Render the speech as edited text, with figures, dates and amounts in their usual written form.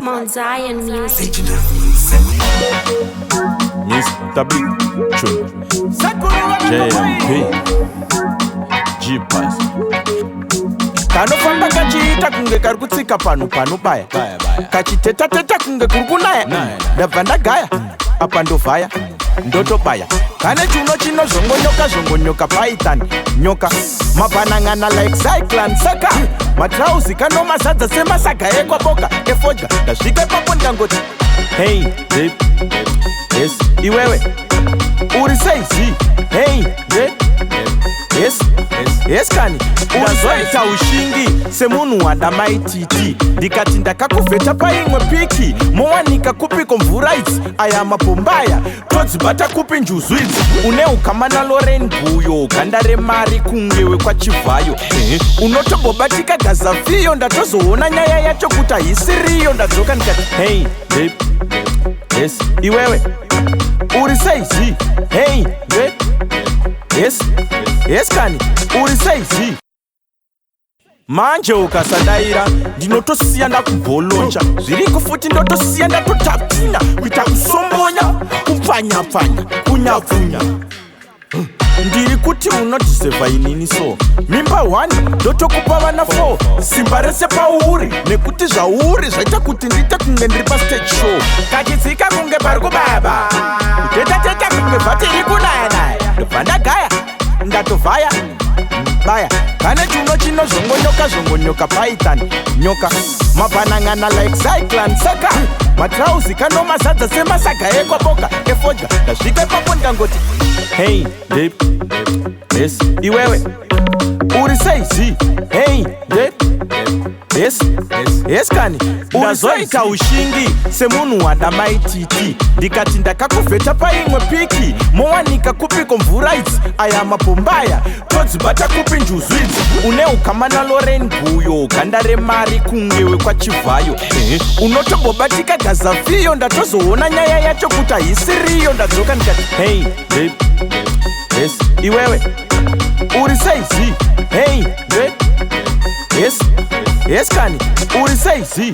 Mount Zion Music. Mr. Big True JMP G-Pass kanofamba kachiita kunge kari kutsika pano panobaya kachiteta kunge kuri kunaya ndabva ndagaya apa ndovhaya ndotobaya kane chuno chinozongonyoka python nyoka mabhanang'ana like cyclone saka matrauzi kanomazadza semasaga ekwaboka efodya ndasvika ipapo ndikangoti hey babe, yes iwewe uri saizi hey yes kani ndazoita ushingi semunhu wadamaititi ndikati ndakakuvheta paimwe piki mowanika kupiko mvura idzi aya mapombaya todzibata kupi njuzu idzi une ukamana loren guyo ganda remari kungewe kwachivhayo unotobobatika gazafiyo ndatozoona nyaya yacho kuti haisiriyo ndadzoka ndikati hey babe, yes iwewe uri saizi hey babe, yes kani uri saizi manje ukasadaira ndinotosiya ndakubholoncha zviriko futi ndotosiya ndatotapina kuita kusombonya kupfanyapfanya kunyapfunya ndiri kuti unodhisevha inini so mimba 1 ndotokupa vana 4 simba rese pauri nekuti zvauri zvaita kuti ndiite kunge ndiri pastage show kachitsika kunge pari kubaba kutetateta kunge bhatiri kunayanaya ndobva ndagaya ndatovhaya baya kane chuno chinozongonyoka python nyoka mabhanang'ana like cyclone saka matrauzi kanomazadza semasaga ekwaboka efodya ndasvika ipapo ndikangoti hey babe, yes iwewe uri saizi hey babe, yes kani ndazoita ushingi semunhu wadamaititi ndikati ndakakuvheta paimwe piki mowanika kupiko mvura idzi aya mapombaya todzibata kupi njuzu idzi une ukamana loren guyo ganda remari kungewe kwachivhayo unotobobatika gazafiyo ndatozoona nyaya yacho kuti haisiriyo ndadzoka ndikati hey babe, yes iwewe uri saizi hey babe, yes kani uri saizi